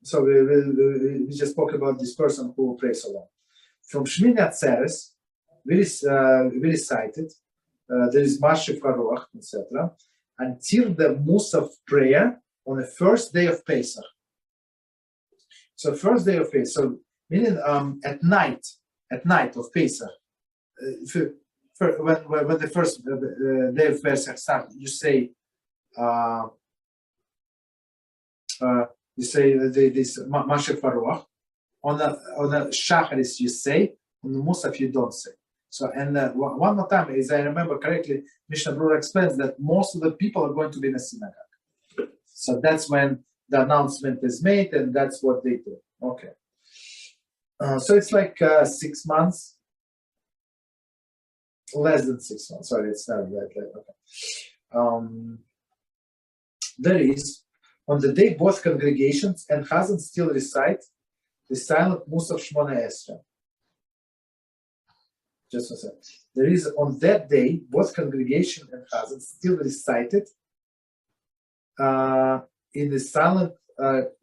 So we just spoke about this person who prays alone. From Shmini Atzeres, we recited, there is Mashiv HaRu'ach, etc., until the mussar prayer on the first day of Pesach. So first day of Pesach, so meaning at night of Pesach, when the first day of Pesach starts, you say this Mashiv HaRu'ach. On the Shacharis you say, on the Musaf you don't say. So, and one more time, as I remember correctly, Mishnah Brura explains that most of the people are going to be in the synagogue. So that's when the announcement is made, and that's what they do. Okay. So it's like 6 months, less than 6 months. Sorry, it's not that late. Okay. There is, on the day both congregations and Chazan still recite the silent mussar Shmona Esra. Just a second. There is, on that day, both congregation and Chazan still recited in the silent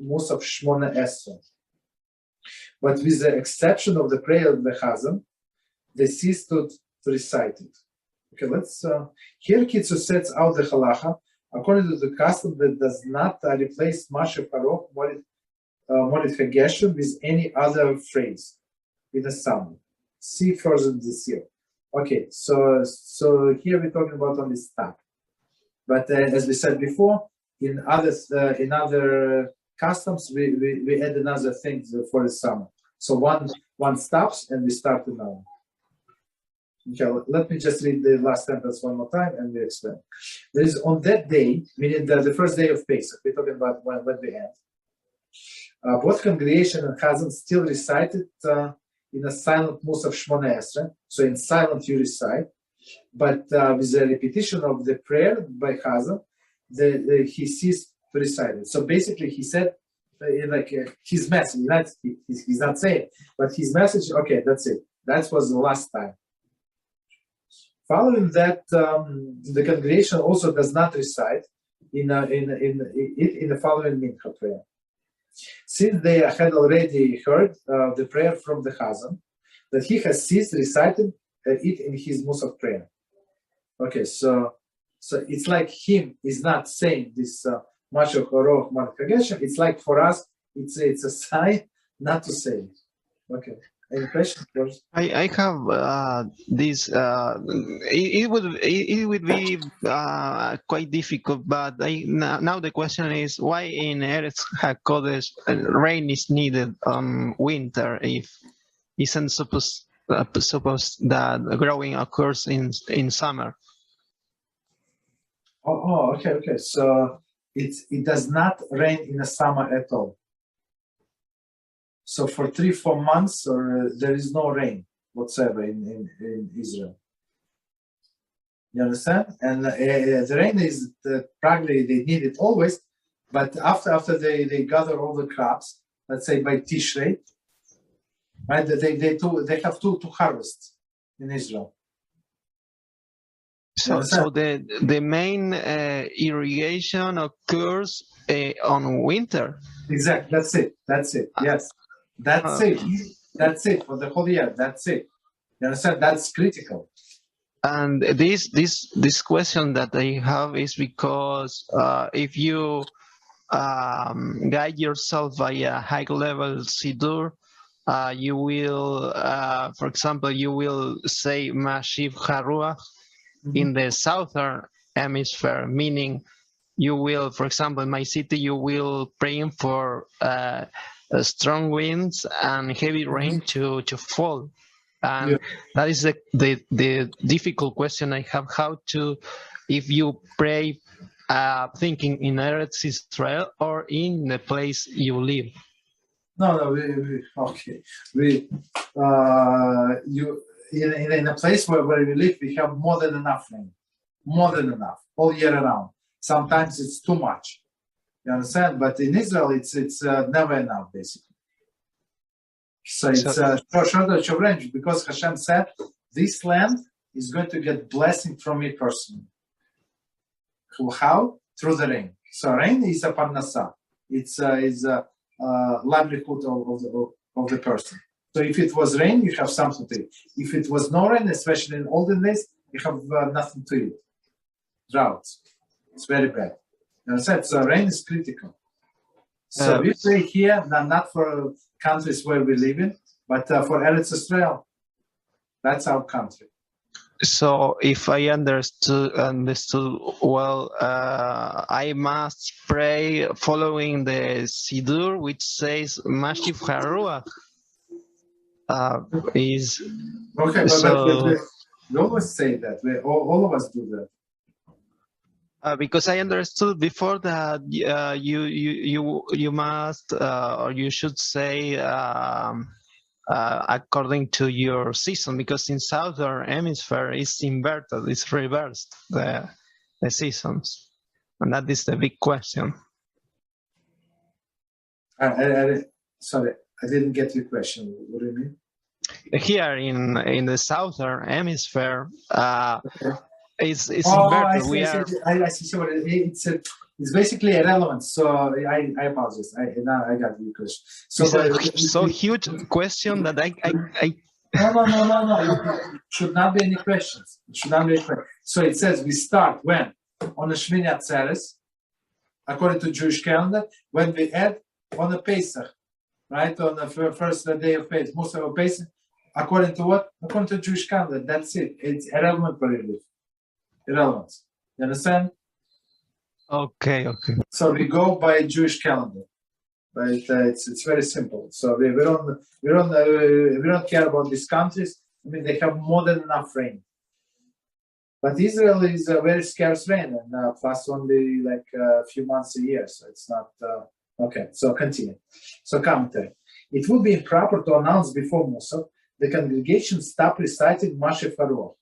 mussar Shmona Esra. But with the exception of the prayer of the Chazan, they ceased to recite it. Okay, let's, here Kitzur sets out the halacha according to the custom that does not replace Mashiv HaRu'ach Morid HaGeshem with any other phrase in the sum. See further this year. Okay, so here we're talking about only stop. But as we said before, in other customs, we add another thing for the summer. So one stops and we start another. Okay, let me just read the last sentence one more time and we explain. There is, on that day, meaning the first day of Pesach, we're talking about when we end. Both congregation and Chazan still recited in a silent mussar Shmona Esra. So in silent you recite, but with the repetition of the prayer by Chazan, he ceased to recite it. So basically he said, his message, he's not saying, but his message, okay, that's it. That was the last time. Following that, the congregation also does not recite in the following mincha prayer. Since they had already heard the prayer from the Chazan, that he has ceased reciting it in his mussar prayer. Okay, so it's like him is not saying this Mashiv HaRu'ach Morid HaGeshem. It's like for us, it's a sign not to say it. Okay. Any questions? I have this. It would be quite difficult, but now the question is why in Eretz HaKadosh rain is needed on winter if isn't supposed that growing occurs in summer. Okay. So it does not rain in the summer at all. So for 3-4 months, there is no rain whatsoever in Israel. You understand? And the rain is probably they need it always, but after they gather all the crops, let's say by Tishrei, right? They have two harvests in Israel. So the main irrigation occurs on winter. Exactly. That's it. Yes. That's it for the whole year. That's it. You understand? That's critical. And this question that I have is because if you guide yourself by a high level Sidur, you will, for example, you will say Mashiv HaRu'ach in the southern hemisphere, meaning you will, for example, in my city, you will pray for strong winds and heavy rain to fall, and that is the difficult question I have: how to, if you pray thinking in Eretz Yisrael or in the place you live. No, you in a place where we live, we have more than enough rain, all year around. Sometimes it's too much. You understand? But in Israel, it's never enough, basically. So it's a shortage of rain because Hashem said this land is going to get blessing from me personally. How? Through the rain. So rain is a parnasa. It's livelihood of the person. So if it was rain, you have something to eat. If it was no rain, especially in olden days, you have nothing to eat. Drought. It's very bad. You understand? So rain is critical. So we pray here, not for countries where we live in, but for Eretz Yisrael. That's our country. So if I understood well, I must pray following the Siddur, which says Mashiv HaRu'ach. Is okay, so. But we always say that. All of us do that. Because I understood before that you must or you should say according to your season, because in southern hemisphere it's inverted, it's reversed the seasons, and that is the big question. Sorry, I didn't get your question. What do you mean? Here in the southern hemisphere, Okay. it's inverted. I see. So it's basically irrelevant. So I apologize. I got your question. So it's so huge question that I No. It should not be any questions. It should not be any questions. So it says we start when? On the Shmini Atzeres, according to Jewish calendar, when we add on the Pesach, right? On the first day of Pesach, mussar of Pesach, according to what? According to Jewish calendar. That's it. It's irrelevant for relief. Irrelevant. You understand? Okay. So we go by Jewish calendar, but it's very simple. So we don't care about these countries. I mean, they have more than enough rain. But Israel is a very scarce rain, and plus only like a few months a year, so it's not okay. So continue. So commentary. It would be improper to announce before mussar the congregation stop reciting Mashiv HaRu'ach.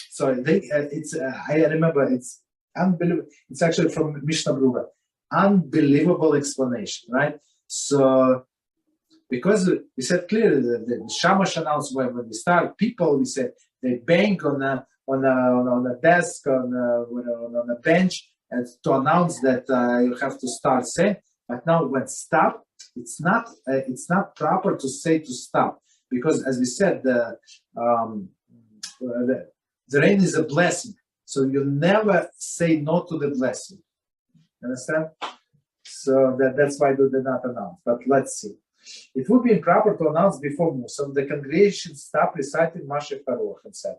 So I remember it's unbelievable. It's actually from Mishnah Berurah. Unbelievable explanation, right? So because we said clearly that the Shamash announced when we start, people, we said they bang on a desk, on a bench, and to announce that you have to start saying. But now when stop, it's not proper to say to stop, because as we said, the rain is a blessing. So you never say no to the blessing. Understand? So that's why they did not announce. But let's see. It would be improper to announce before mussar the congregation stop reciting Mashiv HaRu'ach, etc.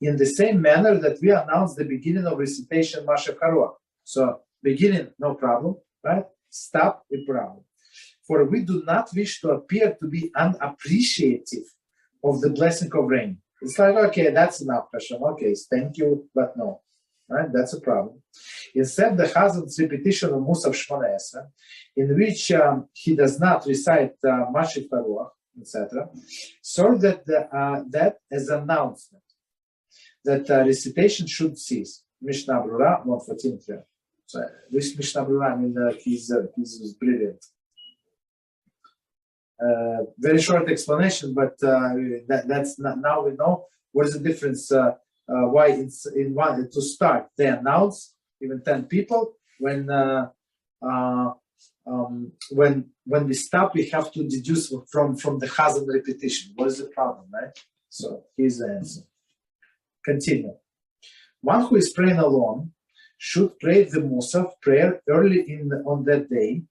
In the same manner that we announce the beginning of recitation Mashiv HaRu'ach. So beginning, no problem, right? Stop, a problem. For we do not wish to appear to be unappreciative of the blessing of rain. It's like, okay, that's enough, HaShem. Okay, thank you, but no. Right? That's a problem. Instead, the Chazan's repetition of mussar Shmona Esra, in which he does not recite Mashiv HaRu'ach, etc., serve that as an announcement that recitation should cease. Mishnah Berurah 114. So this Mishnah Berurah, I mean, he's brilliant. Very short explanation, but that's not, now we know what is the difference. Why it's in one to start they announce even 10 people when we stop we have to deduce from the Chazan repetition. What is the problem, right? So here's the answer. Continue. One who is praying alone should pray the mussar prayer early on that day,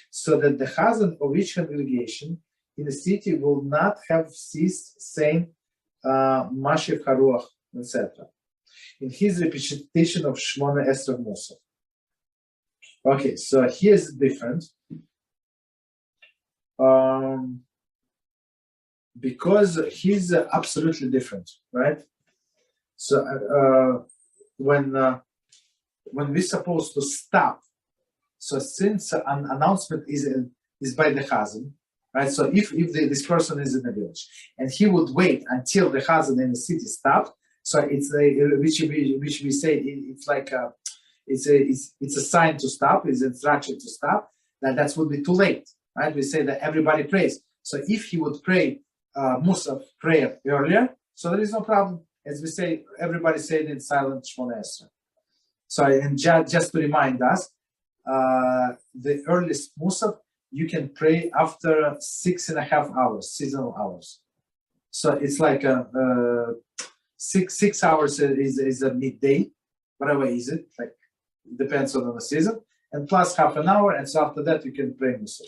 so that the Chazan of each congregation in the city will not have ceased saying Mashiv HaRu'ach, etc. in his repetition of Shmona Esra mussar. Okay, so here's different. Because he's absolutely different, right? So when we're supposed to stop, so since an announcement is by the Chazan, right? So if this person is in the village and he would wait until the Chazan in the city stopped, so it's which we say it's like it's a sign to stop, it's an instruction to stop. That would be too late, right? We say that everybody prays. So if he would pray mussar prayer earlier, so there is no problem. As we say, everybody say it in silent Shmona Esra. So and just to remind us, the earliest mussar you can pray after 6.5 hours, seasonal hours. So it's like 6 hours is a midday, whatever is it, like depends on the season, and plus half an hour, and so after that you can pray mussar.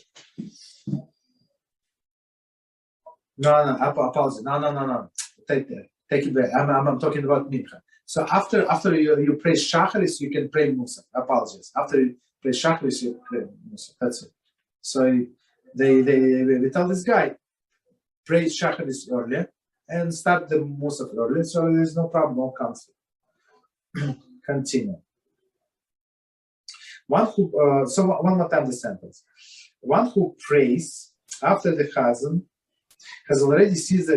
No, apologize. No. Take it back. I'm talking about mincha. So after you pray shacharis, you can pray mussar. Apologies. After you pray shacharis, you pray mussar. That's it. So they tell this guy, pray shacharis earlier and start the mussar earlier. So there's no problem, no conflict. Continue. One more time the sentence. One who prays after the chazan has already ceased the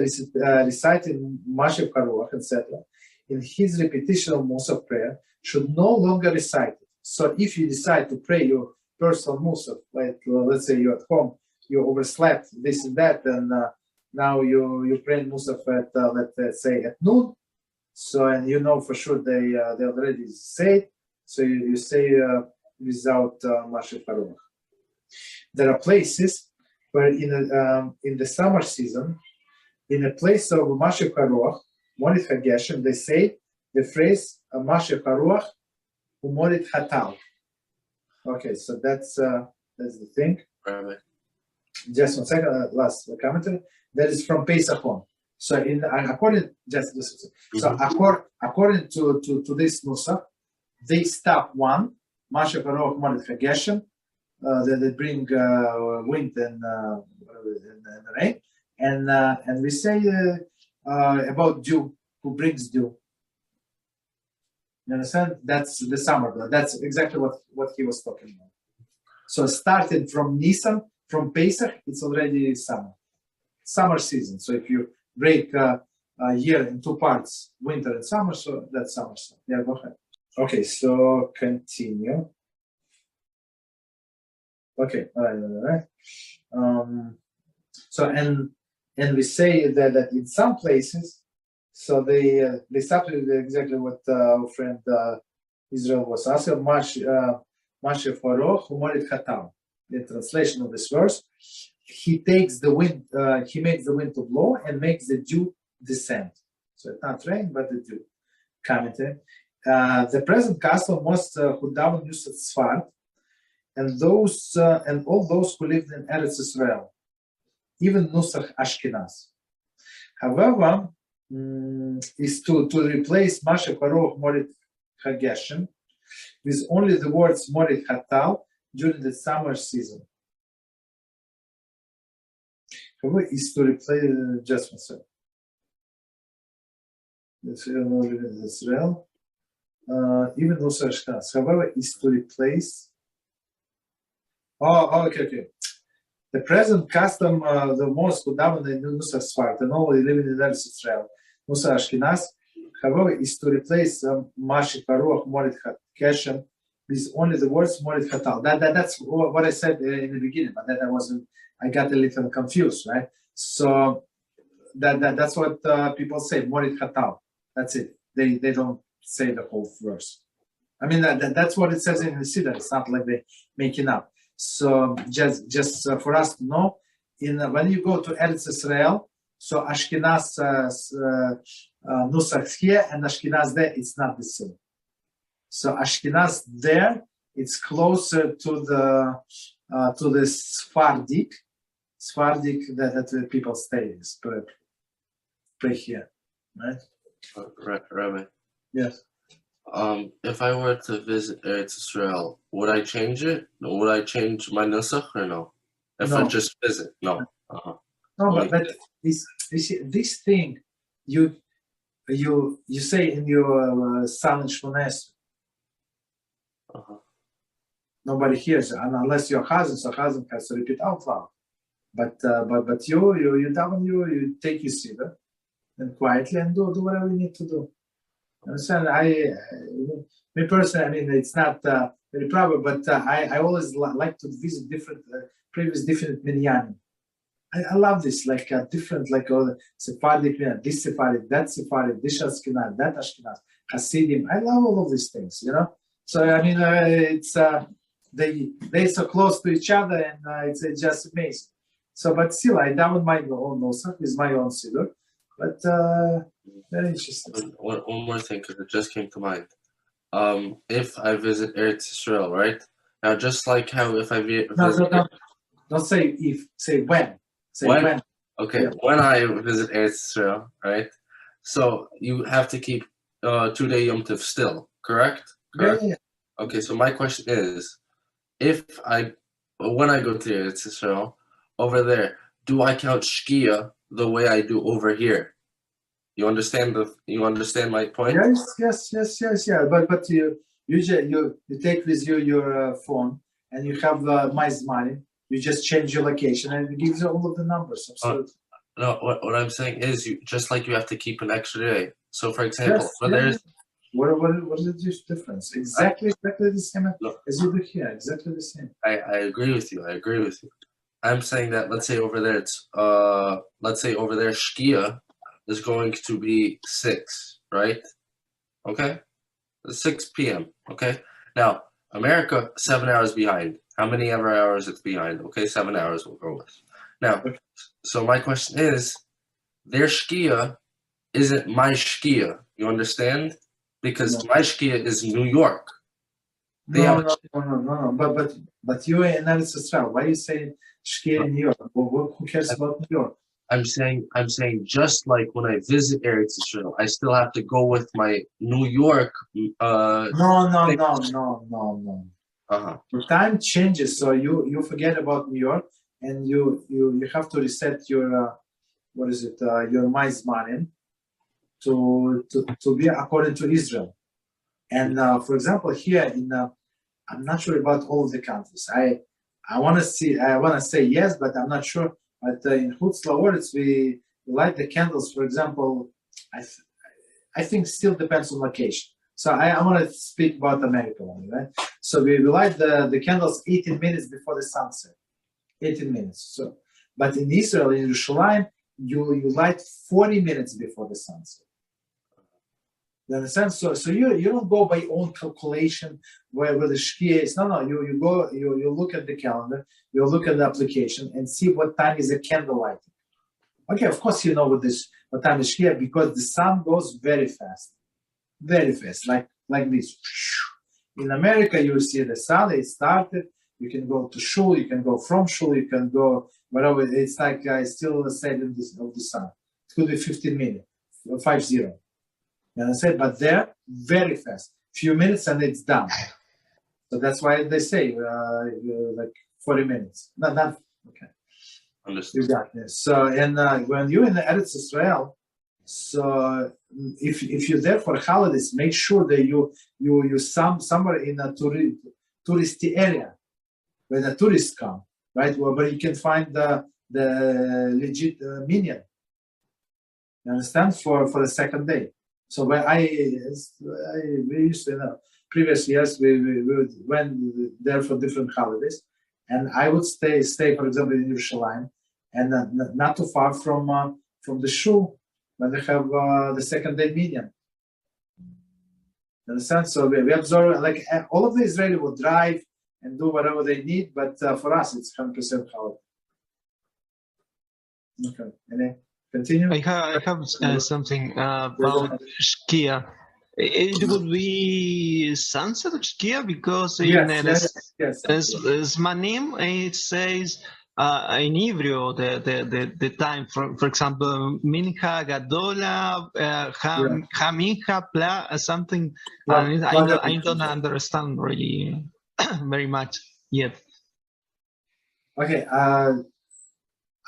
reciting Mashiv HaRu'ach, etc. in his repetition of mussar prayer, should no longer recite it. So if you decide to pray your personal mussar, like let's say you're at home, you overslept this and that, and now you pray mussar at let's say at noon. So and you know for sure they already say it, so you say without Mashiv HaRu'ach. There are places where in the summer season, in a place of Mashiv HaRu'ach, Morit HaGeshem, they say the phrase Mashiv HaRu'ach Umorit Hatal. Okay, so that's the thing. Right. Just 1 second, last commentary. That is from Pesach on. So according to this mussar, they stop one Mashiv HaRu'ach Morit HaGeshem. They bring wind and rain, and we say about dew, who brings dew. You understand? That's the summer. That's exactly what he was talking about. So starting from Nisan, from Pesach, it's already summer season. So if you break a year in two parts, winter and summer, so that's summer. Yeah, go ahead. Okay, so continue. Okay, all right. So and we say that in some places, so they substitute exactly what our friend Israel was asking. Mashiv HaRu'ach Umorit Hatam. The translation of this verse, he takes the wind, he makes the wind to blow and makes the dew descend. So it's not rain, but the dew. Commentary. The present custom was who down used Sfard. And all those who lived in Eretz Yisrael, even Nusach Ashkenaz. However, is to replace Mashiv HaRu'ach Morit HaGeshem with only the words Morit Hatal during the summer season. However, is to replace just one second. Israel, even Nusach Ashkenaz. However, is to replace. Okay. The present custom, the most who dominate Nusach Sfard and all living in Eretz Yisrael, Nusach Ashkenaz, however, is to replace Mashiv HaRu'ach Morit HaGeshem with only the words Morit Hatal. That's what I said in the beginning, but that I got a little confused, right? So that's what people say, Morit Hatal. That's it. They don't say the whole verse. I mean, that's what it says in the Siddur. It's not like they making up. So just for us to know, when you go to Eretz Yisrael, so Ashkenaz Nusach here and Ashkenaz there, it's not the same. So Ashkenaz there, it's closer to the Sephardic that people stay pray here, right? Rabbi. Yes. If I were to visit Eretz Yisrael, would I change it? Would I change my nusach or no? If I just visit, no. No, but this thing you say in your silent Shmones. Nobody hears it, and unless you're Chazan, so Chazan has to repeat out loud. But you daven, you take your siddur and quietly and do whatever you need to do. Understand? Me personally, I mean, it's not very proper, but I always like to visit different minyanim. I love this, like different, like Sephardic minyan, this Sephardic, that Sephardic, this Ashkenaz, that Ashkenaz, Hasidim. I love all of these things, you know. So I mean, it's they're so close to each other, and it's just amazing. So, but still, I download my own mussar with my own siddur. But very interesting. One more thing, because it just came to mind. If I visit Eretz Yisrael, right? Now, just like how if I visit... No, don't say if, say when. Say when. Okay, yeah. When I visit Eretz Yisrael, right? So you have to keep 2-day Yom Tov still, correct? Yeah. Okay, so my question is, when I go to Eretz Yisrael, over there, do I count Shkia the way I do over here? You understand my point? Yes. Yeah. But you take with you your phone, and you have my money. You just change your location, and it gives you all of the numbers. Absolutely. No, what I'm saying is, you just like you have to keep an extra day. So, for example, there's what is the difference? Exactly the same as you do here. Exactly the same. I agree with you. I'm saying that let's say over there Shkia is going to be 6, right? Okay, 6 p.m. Okay, now America 7 hours behind. How many hours it's behind? Okay, 7 hours we'll go with. Now, so my question is, their Shkia isn't my Shkia. You understand? Because my Shkia is New York. No. But you are in Eretz Yisrael. Why are you saying Shkia in New York? Who cares about New York? I'm saying just like when I visit Eretz Yisrael, I still have to go with my New York. No. The time changes, so you forget about New York, and you have to reset your your Maizmanim to be according to Israel. And for example, here in I'm not sure about all of the countries. I want to say yes, but I'm not sure. But in Chutz La'oretz, we light the candles. For example, I think still depends on location. So I want to speak about America only, right? So we light the candles 18 minutes before the sunset. 18 minutes. So, but in Israel, in Yerushalayim, you light 40 minutes before the sunset. You understand? So you don't go by own calculation where the Shkia is. No. You look at the calendar, you look at the application and see what time is the candle lighting. Okay, of course you know what time is Shkia, because the sun goes very fast, like this. In America, you see the sun. It started. You can go to shul. You can go from shul. You can go whatever. It's like I still said of the sun. It could be 15 minutes, 50. You understand? But they're very fast. Few minutes and it's done. So that's why they say like 40 minutes. Not okay. Understood. You got this. So and when you're in the Eretz Yisrael, so if you're there for holidays, make sure that you somewhere in a touristy area where the tourists come, right? Where you can find the legit minyan. You understand? For the second day. So when we used to, previous years we went there for different holidays, and I would stay for example in Yerushalayim, and not too far from the shul when they have the second day minyan. Understand? So we absorb, like all of the Israeli will drive and do whatever they need, but for us it's 100% holiday. Okay, and continue. I have something about Shkia. It would be sunset of Shkia, because in Zmanim it says in Hebrew the time. For example, Mincha Gadola, Hamincha Pla, something. I don't understand really very much yet. Okay.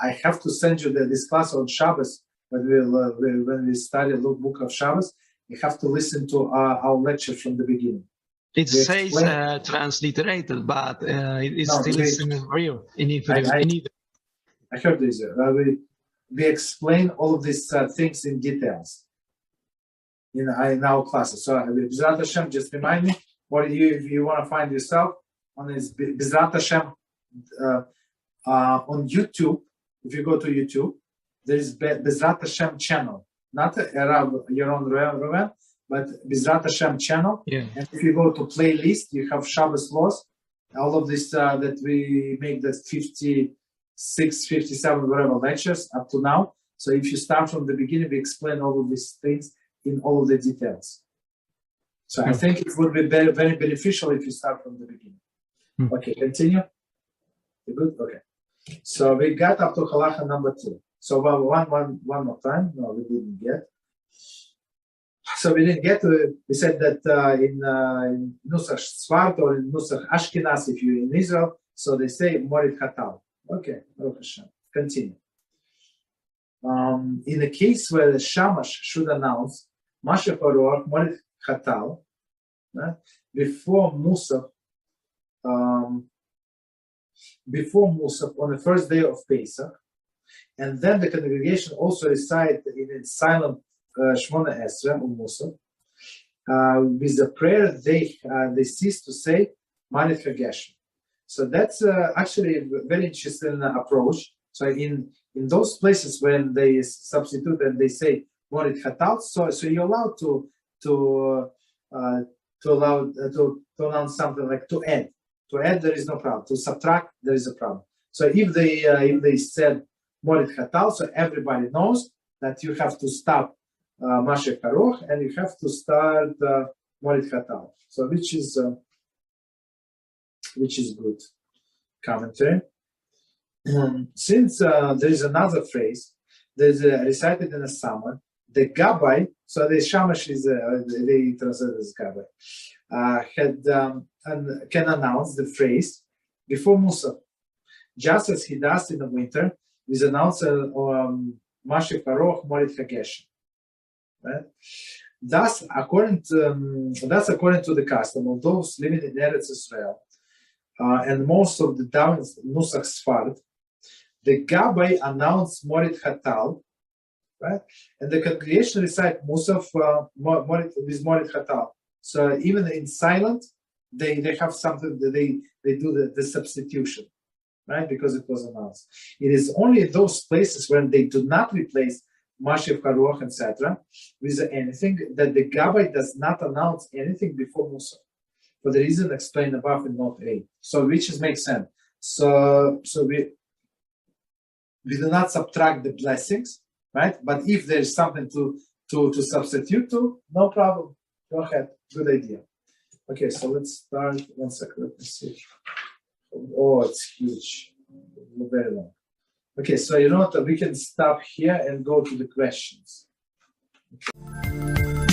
I have to send you this class on Shabbos when we study the book of Shabbos. You have to listen to our lecture from the beginning. It says transliterated, but it's still in Hebrew. I heard this. We explain all of these things in details in our classes. So BeEzrat Hashem, just remind me, if you want to find yourself on this BeEzrat Hashem on YouTube. If you go to YouTube, there is BeEzrat Hashem channel, not Yaron Ruven, but BeEzrat Hashem channel. Yeah. And if you go to playlist, you have Shabbos laws. all of this that we make the 56, 57, whatever lectures up to now. So if you start from the beginning, we explain all of these things in all of the details. So I think it would be very, very beneficial if you start from the beginning. Okay, continue. You good? Okay. So we got up to halacha number 2. So one more time. No, we didn't get. So we didn't get to it. We said that in Nusach Svart or in Nusach Ashkenaz, if you're in Israel, so they say Morit Hatal. Okay, Baruch HaShem. Continue. In the case where the Shamash should announce Mashiv HaRu'ach Morit Hatal, before mussar on the first day of Pesach, and then the congregation also recite in silent Shmona Esrei or mussar. With the prayer, they cease to say Marit HaGeshem. So that's actually a very interesting approach. So in those places when they substitute and they say Morit Hatal, so you're allowed to announce something like to add. To add, there is no problem. To subtract, there is a problem. So if they said Morit Hatal, so everybody knows that you have to stop Mashiv HaRu'ach and you have to start Morit Hatal. So which is good. Commentary. Since there is another phrase, there's recited in a Siman, the Rabbi, so the Shamash is they translate as Rabbi, and can announce the phrase before mussar, just as he does in the winter with announcer Mashiv HaRu'ach Morit HaGeshem. Right? Thus, according to the custom of those living in Eretz Yisrael, and most of the towns Nusach Sfard, the Rabbi announced Morit Hatal, right? And the congregation recite mussar with Morit Hatal. So even in silent, they have something that they do the substitution, right? Because it was announced. It is only those places when they do not replace Mashiv HaRu'ach, etc., with anything that the Rabbi does not announce anything before mussar, for the reason explained above in note 8. So which makes sense. So we do not subtract the blessings, right? But if there is something to substitute to, no problem. Go ahead. Good idea. Okay, so let's start. 1 second. Let me see. Oh, it's huge. Very long. Okay, so you know what? We can stop here and go to the questions. Okay.